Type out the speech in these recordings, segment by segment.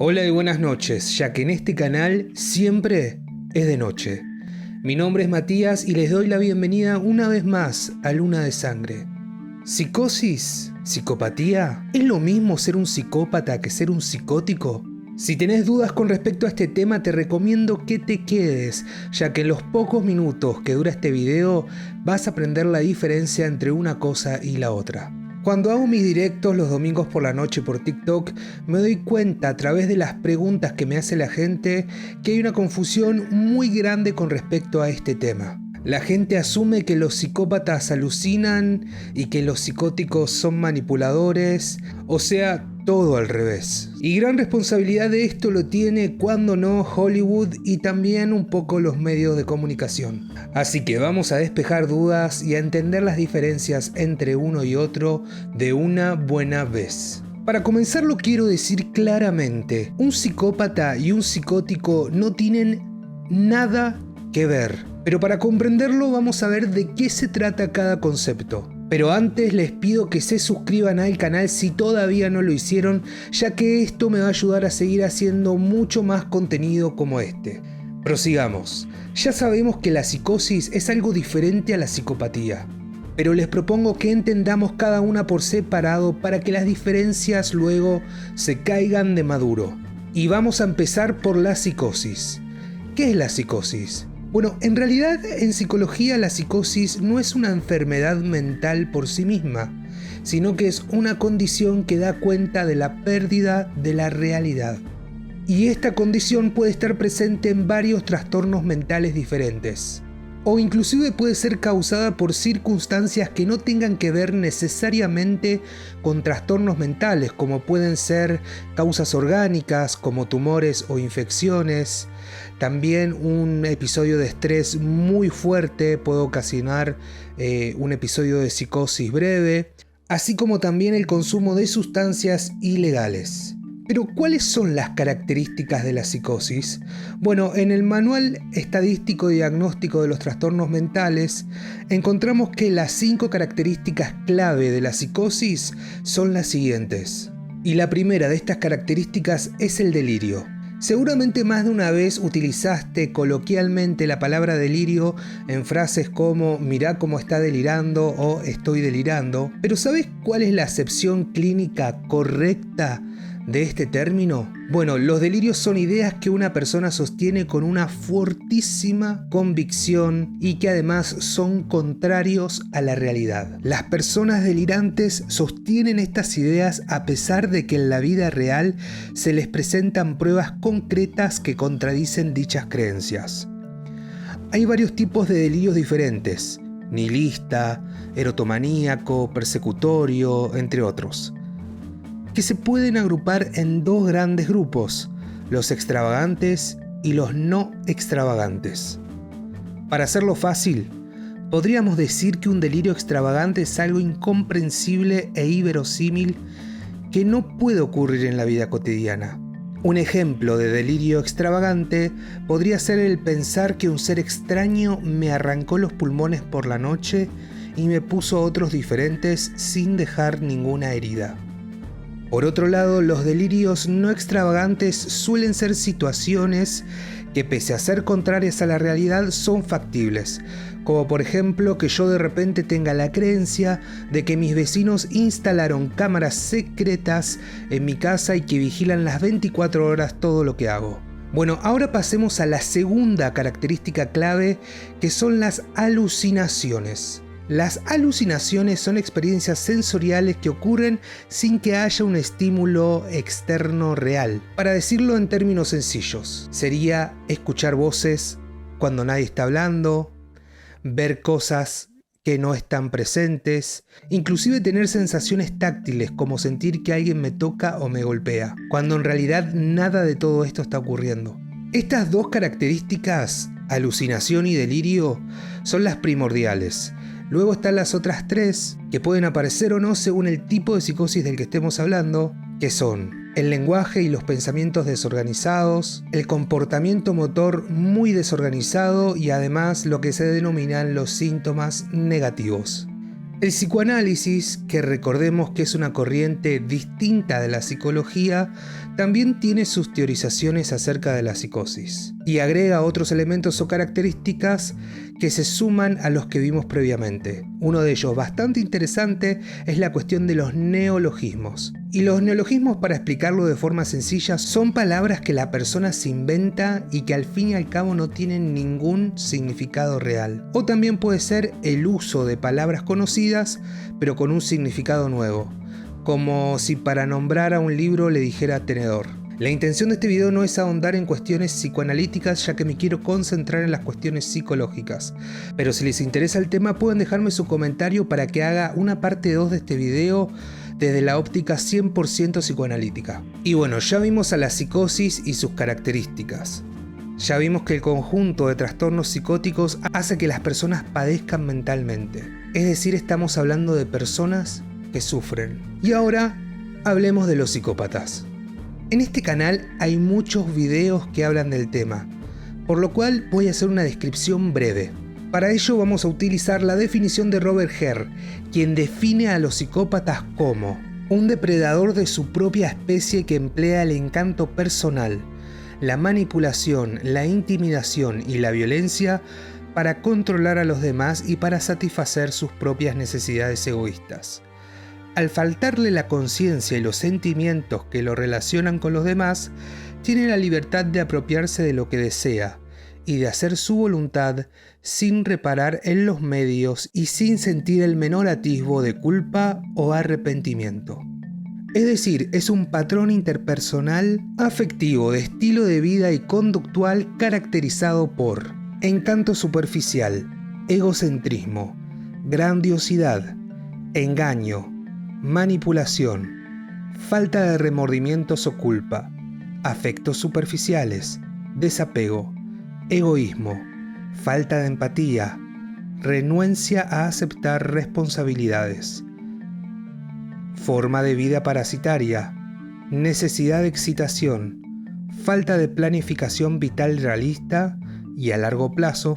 Hola y buenas noches, ya que en este canal siempre es de noche. Mi nombre es Matías y les doy la bienvenida una vez más a Luna de Sangre. ¿Psicosis? ¿Psicopatía? ¿Es lo mismo ser un psicópata que ser un psicótico? Si tenés dudas con respecto a este tema, te recomiendo que te quedes, ya que en los pocos minutos que dura este video vas a aprender la diferencia entre una cosa y la otra. Cuando hago mis directos los domingos por la noche por TikTok, me doy cuenta a través de las preguntas que me hace la gente que hay una confusión muy grande con respecto a este tema. La gente asume que los psicópatas alucinan y que los psicóticos son manipuladores, o sea, todo al revés. Y gran responsabilidad de esto lo tiene, cuando no, Hollywood y también un poco los medios de comunicación. Así que vamos a despejar dudas y a entender las diferencias entre uno y otro de una buena vez. Para comenzarlo quiero decir claramente, un psicópata y un psicótico no tienen nada que ver. Pero para comprenderlo vamos a ver de qué se trata cada concepto. Pero antes les pido que se suscriban al canal si todavía no lo hicieron, ya que esto me va a ayudar a seguir haciendo mucho más contenido como este. Prosigamos. Ya sabemos que la psicosis es algo diferente a la psicopatía, pero les propongo que entendamos cada una por separado para que las diferencias luego se caigan de maduro. Y vamos a empezar por la psicosis. ¿Qué es la psicosis? Bueno, en realidad en psicología la psicosis no es una enfermedad mental por sí misma, sino que es una condición que da cuenta de la pérdida de la realidad. Y esta condición puede estar presente en varios trastornos mentales diferentes, o inclusive puede ser causada por circunstancias que no tengan que ver necesariamente con trastornos mentales, como pueden ser causas orgánicas como tumores o infecciones. También un episodio de estrés muy fuerte puede ocasionar un episodio de psicosis breve, así como también el consumo de sustancias ilegales. Pero, ¿cuáles son las características de la psicosis? Bueno, en el Manual Estadístico y Diagnóstico de los Trastornos Mentales encontramos que las 5 características clave de la psicosis son las siguientes. Y la primera de estas características es el delirio. Seguramente más de una vez utilizaste coloquialmente la palabra delirio en frases como mirá cómo está delirando o estoy delirando, pero ¿sabes cuál es la acepción clínica correcta de este término? Bueno, los delirios son ideas que una persona sostiene con una fortísima convicción y que además son contrarios a la realidad. Las personas delirantes sostienen estas ideas a pesar de que en la vida real se les presentan pruebas concretas que contradicen dichas creencias. Hay varios tipos de delirios diferentes: nihilista, erotomaníaco, persecutorio, entre otros, que se pueden agrupar en 2 grandes grupos, los extravagantes y los no extravagantes. Para hacerlo fácil, podríamos decir que un delirio extravagante es algo incomprensible e inverosímil que no puede ocurrir en la vida cotidiana. Un ejemplo de delirio extravagante podría ser el pensar que un ser extraño me arrancó los pulmones por la noche y me puso otros diferentes sin dejar ninguna herida. Por otro lado, los delirios no extravagantes suelen ser situaciones que, pese a ser contrarias a la realidad, son factibles, como por ejemplo que yo de repente tenga la creencia de que mis vecinos instalaron cámaras secretas en mi casa y que vigilan las 24 horas todo lo que hago. Bueno, ahora pasemos a la segunda característica clave, que son las alucinaciones. Las alucinaciones son experiencias sensoriales que ocurren sin que haya un estímulo externo real. Para decirlo en términos sencillos, sería escuchar voces cuando nadie está hablando, ver cosas que no están presentes, inclusive tener sensaciones táctiles como sentir que alguien me toca o me golpea, cuando en realidad nada de todo esto está ocurriendo. Estas 2 características, alucinación y delirio, son las primordiales. Luego están las otras 3, que pueden aparecer o no según el tipo de psicosis del que estemos hablando, que son el lenguaje y los pensamientos desorganizados, el comportamiento motor muy desorganizado y además lo que se denominan los síntomas negativos. El psicoanálisis, que recordemos que es una corriente distinta de la psicología, también tiene sus teorizaciones acerca de la psicosis y agrega otros elementos o características que se suman a los que vimos previamente. Uno de ellos, bastante interesante, es la cuestión de los neologismos. Y los neologismos, para explicarlo de forma sencilla, son palabras que la persona se inventa y que al fin y al cabo no tienen ningún significado real. O también puede ser el uso de palabras conocidas, pero con un significado nuevo. Como si para nombrar a un libro le dijera tenedor. La intención de este video no es ahondar en cuestiones psicoanalíticas, ya que me quiero concentrar en las cuestiones psicológicas. Pero si les interesa el tema, pueden dejarme su comentario para que haga una parte 2 de este video desde la óptica 100% psicoanalítica. Y bueno, ya vimos a la psicosis y sus características. Ya vimos que el conjunto de trastornos psicóticos hace que las personas padezcan mentalmente. Es decir, estamos hablando de personas que sufren. Y ahora hablemos de los psicópatas. En este canal hay muchos videos que hablan del tema, por lo cual voy a hacer una descripción breve. Para ello vamos a utilizar la definición de Robert Herr, quien define a los psicópatas como un depredador de su propia especie que emplea el encanto personal, la manipulación, la intimidación y la violencia para controlar a los demás y para satisfacer sus propias necesidades egoístas. Al faltarle la conciencia y los sentimientos que lo relacionan con los demás, tiene la libertad de apropiarse de lo que desea y de hacer su voluntad sin reparar en los medios y sin sentir el menor atisbo de culpa o arrepentimiento. Es decir, es un patrón interpersonal, afectivo, de estilo de vida y conductual caracterizado por encanto superficial, egocentrismo, grandiosidad, engaño, manipulación, falta de remordimientos o culpa, afectos superficiales, desapego, egoísmo, falta de empatía, renuencia a aceptar responsabilidades, forma de vida parasitaria, necesidad de excitación, falta de planificación vital realista y a largo plazo,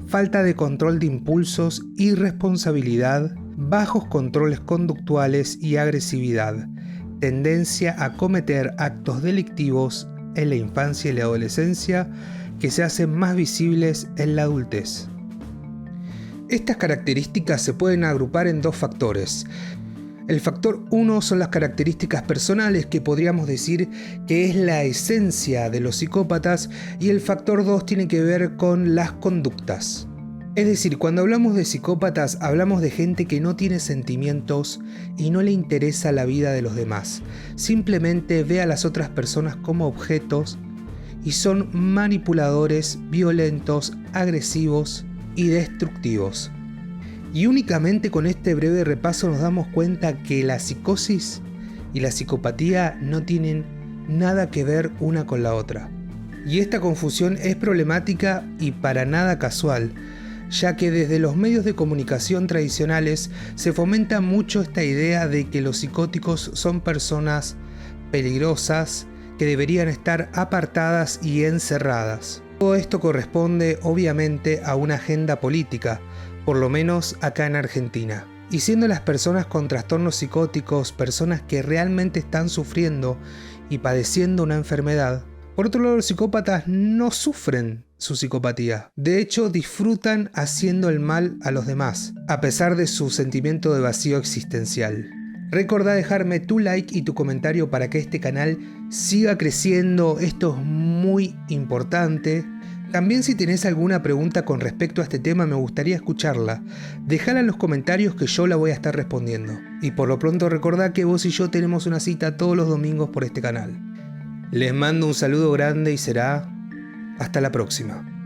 falta de control de impulsos, irresponsabilidad, bajos controles conductuales y agresividad, tendencia a cometer actos delictivos en la infancia y la adolescencia que se hacen más visibles en la adultez. Estas características se pueden agrupar en dos factores. El factor 1 son las características personales, que podríamos decir que es la esencia de los psicópatas, y el factor 2 tiene que ver con las conductas. Es decir, cuando hablamos de psicópatas, hablamos de gente que no tiene sentimientos y no le interesa la vida de los demás. Simplemente ve a las otras personas como objetos y son manipuladores, violentos, agresivos y destructivos. Y únicamente con este breve repaso nos damos cuenta que la psicosis y la psicopatía no tienen nada que ver una con la otra. Y esta confusión es problemática y para nada casual, ya que desde los medios de comunicación tradicionales se fomenta mucho esta idea de que los psicóticos son personas peligrosas que deberían estar apartadas y encerradas. Todo esto corresponde obviamente a una agenda política, por lo menos acá en Argentina. Y siendo las personas con trastornos psicóticos personas que realmente están sufriendo y padeciendo una enfermedad, por otro lado, los psicópatas no sufren su psicopatía. De hecho, disfrutan haciendo el mal a los demás, a pesar de su sentimiento de vacío existencial. Recordá dejarme tu like y tu comentario para que este canal siga creciendo. Esto es muy importante. También, si tenés alguna pregunta con respecto a este tema, me gustaría escucharla. Dejala en los comentarios que yo la voy a estar respondiendo. Y por lo pronto recordá que vos y yo tenemos una cita todos los domingos por este canal. Les mando un saludo grande y será hasta la próxima.